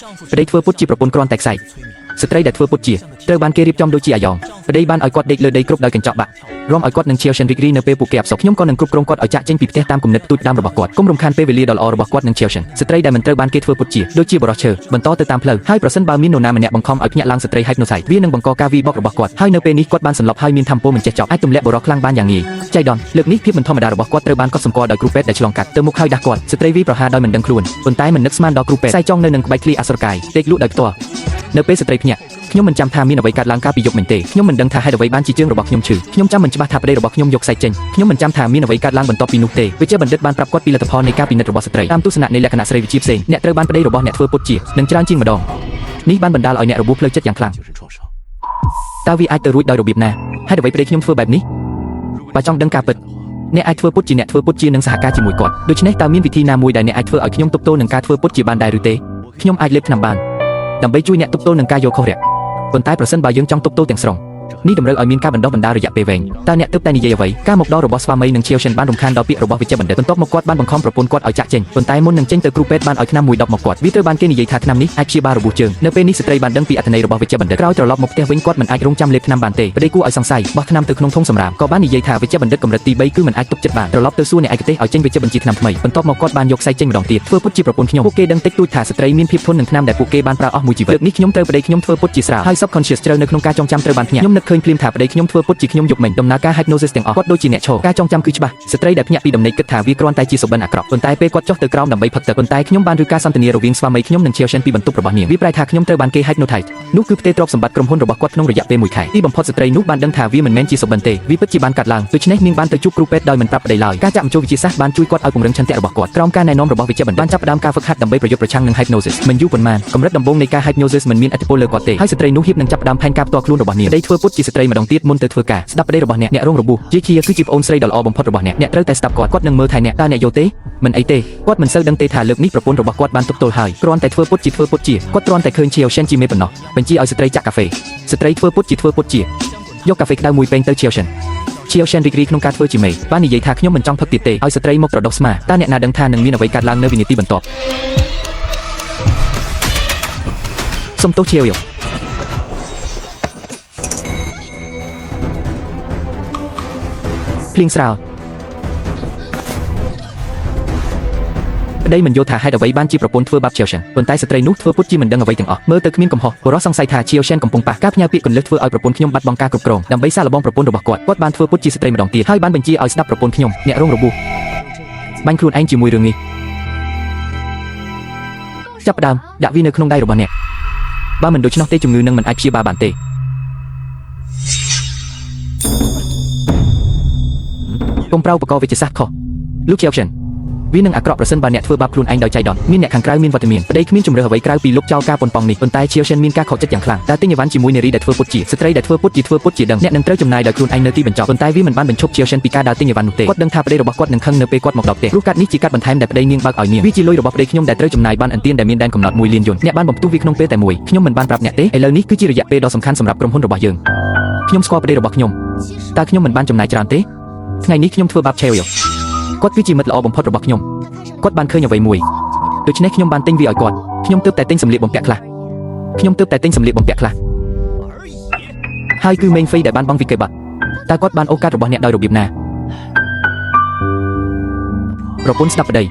ប្តីធ្វើពុតជាប្រពន្ធគ្រាន់តែខ្សែស្ត្រីដែលធ្វើពុតជាត្រូវបានគេរៀបចំដូចជាអាយ៉ងប្តីបានឲ្យគាត់ដេកលើដីគ្រប់ដោយកញ្ចក់បាក់រំឲ្យគាត់នឹងឈៀវសិនរីករាយនៅពេលពួកគេអផ្សុកខ្ញុំក៏នឹងគ្រប់គ្រងគាត់ឲ្យចាក់ចេញពីផ្ទះតាមគំនិតទូចដើមរបស់គាត់កុំរំខានពេលវេលាដ៏ល្អរបស់គាត់នឹងឈៀវសិនស្ត្រីដែលមិនត្រូវបានគេធ្វើពុតជាដូចជាបរិសុទ្ធឈើបន្តទៅតាមផ្លូវហើយប្រសិនបើមាននរណាម្នាក់បង្ខំឲ្យភ្ញាក់ឡើងស្ត្រីហិបនូសៃវានឹងបង្កការវាយបករបស់គាត់ហើយនៅពេលនេះគាត់បានសន្លប់ហើយមានធម្មពលមិនចេះចប់អាចទម្លាក់បរិសុទ្ធខ្លាំងបានយ៉ាងងាយចៃដន្យលើកនេះភាពមិនធម្មតារបស់គាត់ត្រូវបានកត់សម្គាល់ដោយគ្រូពេទ្យដែលឆ្លងកាត់ទៅមុខហើយដាស់គាត់ស្ត្រីវាយប្រហារដោយមិនដឹងខ្លួនប៉ុន្តែមិននឹកស្មានដល់គ្រូពេទ្យខ្សែចងនៅនឹងក្បាច់ឃ្លីអសុរកាយដេកលក់ដោយផ្ទាល់នៅពេលស្ត្រីភ្ញាក់ខ្ញុំមិនចាំថាមានអ្វីកើតឡើងកាលពីយប់មិញទេខ្ញុំមិនដឹងថាហេតុអ្វីបានជាជើងរបស់ខ្ញុំឈឺខ្ញុំចាំមិនច្បាស់ថាប្តីរបស់ខ្ញុំយកខ្សែចេញខ្ញុំមិនចាំថាមានអ្វីកើតឡើងបន្ទាប់ពីនោះទេវិជ្ជាបណ្ឌិតបានប្រាប់គាត់ពីលទ្ធផលនៃការពិនិត្យរបស់ស្ត្រីតាមទស្សនៈនៃលក្ខណៈស្រីវិជ្ជាផ្សេងអ្នកត្រូវបានប្តីរបស់អ្នកធ្វើពុតជានឹងច្រើនជាងម្ដងនេះបានបណ្ដាលឲ្យអ្នករបួសផ្លូវចិត្តយ៉ាងខ្លាំងតើវាអាចទៅរួចដោយរបៀបណាហេតុអ្វីប្តីខ្ញុំធ្វើបែបនេះបើចង់ដឹងការពិតអ្នកអាចធ្វើពុតជាអ្នកធ្វើពុតជានឹងសហការជាមួយគាត់ដូច្នេះតើមានវិធីណាមួយដែលអ្នកអាចធ្វើឲ្យខ្ញុំទប់ទល់នឹងការធ្វើពុតជាបានដែរឬទេខ្ញុំអាចលេបថ្នាំបានដើម្បីជួយអ្នកទប់ទល់នឹងការយកខុសរយៈប៉ុន្តែប្រសិនបើយើងចង់ទប់ទល់ទាំងស្រុងនេះតម្រូវឲ្យមានការបណ្ដុះបណ្ដាលរយៈពេលវែងតើអ្នកទើបតែនិយាយអ្វីការមកដល់របស់ស្វាមីនិងឈៀវសិនបានរំខានដល់ពាក្យរបស់វិជ្ជាបណ្ឌិតបន្ទាប់មកគាត់បានបង្ខំប្រពន្ធគាត់ឲ្យចាក់ចេញប៉ុន្តែមុននឹងចេញទៅគ្រូពេទ្យបានឲ្យថ្នាំមួយដបមកគាត់វាត្រូវបានគេនិយាយថាថ្នាំនេះអាចព្យាបាលរបួសជើងនៅពេលនេះស្ត្រីបានដឹងពីអត្ថន័យរបស់វិជ្ជាបណ្ឌិតក្រោយត្រឡប់មកផ្ទះវិញគាត់មិនអាចរងចាំលេបថ្នាំបានទេប្តីគួរឲ្យសង្ស័យបោះថ្នាំទៅក្នុងធុងសម្រាមក៏បាននិយាយថាវិជ្ជាបណ្ឌិតកម្រិតទី3គឺមិនអាចទប់ចិត្តបានត្រឡប់ទៅសួរអ្នកឯកទេសឲ្យចេញវិជ្ជាបញ្ជាថ្នាំថ្មីបន្ទាប់មកគាត់បានយកខ្សែចេញម្ដងទៀតធ្វើពុតជាប្រពន្ធខ្ញុំពួកគេដឹងតិចតួចថាស្ត្រីមានភាពធន់នឹងថ្នាំដែលពួកគេបានប្រើអស់មួយជីវិតនេះខ្ញុំត្រូវប្តីខ្ញុំធ្វើពុតជាស្រាលហើយ subconscious ជ្រៅនៅក្នុងការចងចាំត្រូវបានភ្ញាក់ខ្ញុំនឹកឃើញភ្លាមថាប្តីខ្ញុំធ្វើពុតជាខ្ញុំយប់មិញដំណើរការ hypnosis ទាំងអស់គាត់ដូចជាអ្នកឈរការចងចាំគឺច្បាស់ស្ត្រីដែលភ្ញាក់ពីដំណេកគិតថាវាគ្រាន់តែជាសុបិនអាក្រក់ប៉ុន្តែពេលគាត់ចុះទៅក្រោមដើម្បីផឹកទឹកប៉ុន្តែខ្ញុំបានឬការសន្ទនារវាងស្វាមីខ្ញុំនិងឈៀវសិនពីបន្ទប់របស់នាងវាប្រែថាខ្ញុំត្រូវបានគេ hypnotize នោះគឺផ្ទេរទ្រព្យសម្បត្តិក្រុមហ៊ុនរបស់គាត់ក្នុងរយៈពេល1ខែទីបំផុតស្ត្រីនោះបានដឹងថាវាមិនមែនជាសុបិនទេវាពិតជាបានកាត់ឡើងដូច្នេះនាងបានទៅជួបគ្រូពេទ្យដោយមិនប្រាប់ប្តីឡើយការចាក់បញ្ចូលវិទ្យាសាស្ត្របានជួយគាត់ឲ្យពង្រឹងឆន្ទៈរបស់គាត់ក្រោមការណែនាំរបស់វិជ្ជាបណ្ឌិតបានចាប់ផ្ដើមការហ្វឹកហាត់ដើម្បីប្រយុទ្ធប្រឆាំងនឹង hypnosis មិនយូរប៉ុន្មានកម្រិតដំបូងនៃការ hypnosis មិនមានឥទ្ធិពលលើគាត់ទេហើយស្ត្រីនោះហ៊ាននឹងចាប់ផ្ដើមផែនការផ្ទាល់ខ្លួនរបស់នាងប្តីធ្វើពុតជាស្ត្រីម្ដងទៀតមុនទៅធ្វើការស្ដាប់ប្តីរបស់អ្នករងរបួសជាគឺជាប្អូនស្រីដ៏ល្អបំផុតរបស់អ្នកត្រូវតែស្ដាប់គាត់នឹងមើលថែអ្នកតើអ្នកយកទេមិនអីទេគាត់មិនសូវដឹងទេថាលើកនេះប្រពន្ធរបស់គាត់បានទប់ទល់ហើយគ្រាន់តែធ្វើពុតជាគាត់គ្រាន់តែឃើញឈៀវសិនជាមេប៉ុណ្ណោះបញ្ជាឲ្យស្ត្រីចាក់កាហ្វេស្ត្រីធ្វើពុតជាយកកាហ្វេក្តៅមួយពេងទៅឈៀវសិនរីករាយក្នុងការធ្វើជាមេបាននិយាយថាខ្ញុំមិនចង់ផឹកទៀតទេឲ្យស្ត្រីមកប្រដុសស្មាតើអ្នកណាដឹងថានឹងមានអ្វីកើតឡើងនៅវិនាទីបន្ទាប់សុំទោសឈៀវយកភ្លៀងស្រាលប្តីមិនយល់ថាហេតុអ្វីបានជាប្រពន្ធធ្វើបាបឈៀវសិនប៉ុន្តែស្ត្រីនោះធ្វើពុតជាមិនដឹងអ្វីទាំងអស់មើលទៅគ្មានកំហុសបុរសសង្ស័យថាឈៀវសិនកំពុងប៉ះការផ្ញើពាក្យកន្លឹះធ្វើឲ្យប្រពន្ធខ្ញុំបាត់បង់ការគ្រប់គ្រងដើម្បីសាកល្បងប្រពន្ធរបស់គាត់បានធ្វើពុតជាស្ត្រីម្ដងទៀតហើយបានបញ្ជាឲ្យស្ដាប់ប្រពន្ធខ្ញុំអ្នករងរបួសបាញ់ខ្លួនឯងជាមួយរឿងនេះចាប់ផ្ដើមដាក់វានៅក្នុងដៃរបស់អ្នកបើមិនដូច្នោះទេជំងឺនឹងមិនអាចព្យាបាលបានទេកុំប្រើឧបករណ៍វិទ្យាសាស្ត្រខុសលោកឈៀវសិនវានឹងអាក្រក់ប្រសិនបើអ្នកធ្វើបាបខ្លួនឯងដោយចៃដន្យមានអ្នកខាងក្រៅមានវត្តមានប្តីគ្មានជំរឿអ្វីក្រៅពីលុបចោលការប៉ុនប៉ងនេះប៉ុន្តែឈៀវសិនមានការខកចិត្តយ៉ាងខ្លាំងតែទិញអីវ៉ាន់ជាមួយនារីដែលធ្វើពុតជាស្ត្រីដែលធ្វើពុតជាដឹងអ្នកនឹងត្រូវចំណាយដោយខ្លួនឯងនៅទីបញ្ចប់ប៉ុន្តែវាមិនបានបញ្ឈប់ឈៀវសិនពីការដើរទិញអីវ៉ាន់នោះទេគាត់ដឹងថាប្តីរបស់គាត់នឹងខឹងនៅពេលគាត់មកដល់ផ្ទះព្រោះកាត់នេះជាកាត់បន្ថែមដែលប្តីនាងបើកឲ្យនាងវាជាលុយរបស់ប្តីខ្ញុំដែលត្រូវចំណាយបានអន្ទានដែលមានដែនកំណត់1លានយួនអ្នកបានបំផ្ទុះវាក្នុងពេលតែមួយខ្ញុំមិនបានប្រាប់អ្នកទេឥឡូវនេះគឺជារយៈពេលដ៏សំខាន់សម្រាប់ក្រុមហ៊ុនរបស់យើងខ្ញុំស្គាល់ប្តីរបស់ខ្ញុំតើខ្ញុំមិនបានចំណាយច្រើនទេថ្ងៃនេះខ្ញុំធ្វើបាបឈៀវយកគាត់គឺជាមិត្តល្អបំផុតរបស់ខ្ញុំគាត់បានឃើញអ្វីមួយដូច្នេះខ្ញុំបានទិញវាឲ្យគាត់ខ្ញុំទើបតែទិញសម្លៀកបំពាក់ខ្លះហើយគឺមេងហ្វេដែលបានបង់វិកេបាត់តើគាត់បានអូកាសរបស់អ្នកដោយរបៀបណាប្រពន្ធស្ដាប់ប្តីឲ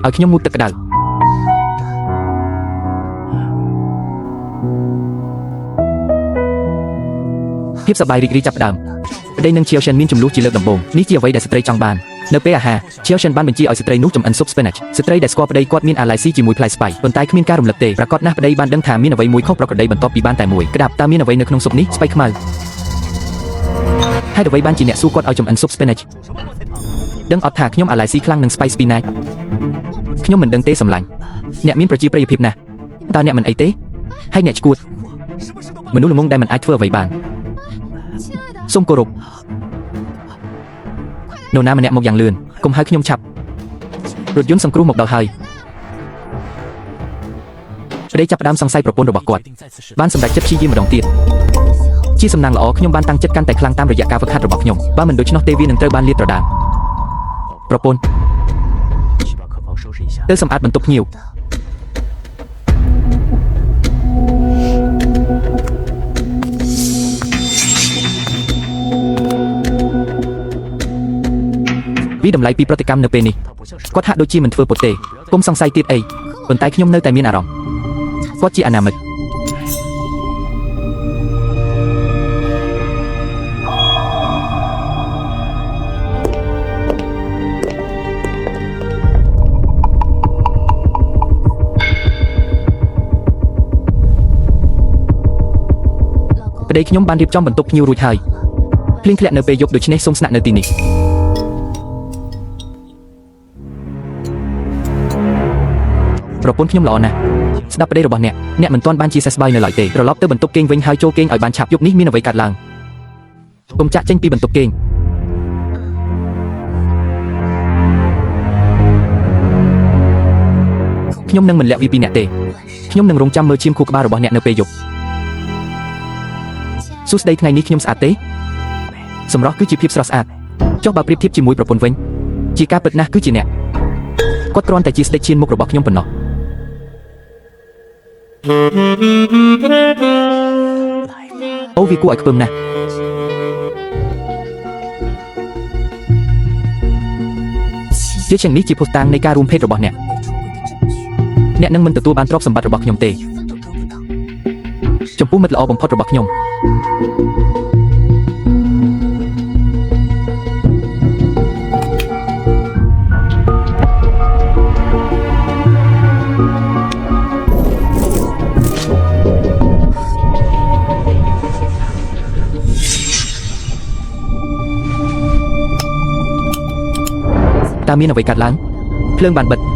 ្យខ្ញុំងូតទឹកក្តៅភាពសប្បាយរីករាយចាប់ផ្ដើមប្តីនិងឈៀវសិនមានចំនួនជាលើកដំបូងនេះជាអ្វីដែលស្ត្រីចង់បាននៅពេលអាហារឈៀវសិនបានបញ្ជាឲ្យស្ត្រីនោះចម្អិនស៊ុប spinach ស្ត្រីដែលស្គាល់ប្តីគាត់មានអាឡែស៊ីជាមួយផ្លែស្បៃប៉ុន្តែគ្មានការរំលឹកទេប្រកាសណាស់ប្តីបានដឹងថាមានអ្វីមួយខុសប្រក្រតីបន្ទាប់ពីបានតែមួយក្តាប់តើមានអ្វីនៅក្នុងស៊ុបនេះស្បៃខ្មៅហើយអ្វីបានជាអ្នកសួរគាត់ឲ្យចម្អិនស៊ុប spinach ដឹងអត់ថាខ្ញុំអាឡែស៊ីខ្លាំងនឹងស្បៃ spinach ខ្ញុំមិនដឹងទេសម្លាញ់អ្នកមានប្រជាប្រិយភាពណាស់តើអ្នកមិនអីទេហើយអ្នកឈួតមនុស្សល្ងងដែលមិនអាចធ្វើអ្វីបានសូមគោរពនរណាម្នាក់មកយ៉ាងលឿនកុំហៅខ្ញុំឆាប់រថយន្តសង្គ្រោះមកដល់ហើយប្តីចាប់ផ្ដើមសង្ស័យប្រពន្ធរបស់គាត់បានសម្រេចចិត្តព្យាយាមម្ដងទៀតជាសំណាងល្អខ្ញុំបានតាំងចិត្តកាន់តែខ្លាំងតាមរយៈការហ្វឹកហាត់របស់ខ្ញុំបើមិនដូច្នោះទេវានឹងត្រូវបានលាតត្រដាងប្រពន្ធទៅសម្អាតបន្ទប់ភ្ញៀវ វាតម្លៃពីប្រតិកម្មនៅពេលនេះគាត់ហាក់ដូចជាមិនធ្វើពុតទេគុំសង្ស័យទៀតអីប៉ុន្តែខ្ញុំនៅតែមានអារម្មណ៍គាត់ជាអនាមិកប្តីខ្ញុំបានរៀបចំបន្ទប់ភ្ញៀវរួចហើយភ្លៀងធ្លាក់នៅពេលយប់ដូច្នេះសូមស្នាក់នៅទីនេះប្រពន្ធខ្ញុំល្អណាស់ស្ដាប់ប្តីរបស់អ្នកមិនទាន់បានជាសះស្បើយនៅឡើយទេត្រឡប់ទៅបន្ទប់គេងវិញហើយចូលគេងឲ្យបានឆាប់យប់នេះមានអ្វីកើតឡើងកុំចាក់ចេញពីបន្ទប់គេងខ្ញុំនឹងមិនលាក់វាពីអ្នកទេខ្ញុំនឹងរងចាំមើលឈាមខួរក្បាលរបស់អ្នកនៅពេលយប់សួស្ដីថ្ងៃនេះខ្ញុំស្អាតទេសម្រស់គឺជាភាពស្រស់ស្អាតចុះបើប្រៀបធៀបជាមួយប្រពន្ធវិញជាការពិតណាស់គឺជាអ្នកគាត់គ្រាន់តែជាស្ដេចឈានមុខរបស់ខ្ញុំប៉ុណ្ណោះអូវាគួរឲ្យខ្ពើមណាស់ជាជាងនេះជាភស្តុតាងនៃការរួមភេទរបស់អ្នកនឹងមិនទទួលបានទ្រព្យសម្បត្តិរបស់ខ្ញុំទេចំពោះមិត្តល្អបំផុតរបស់ខ្ញុំតើមានអ្វីកើតឡើងភ្លើងបានបិទ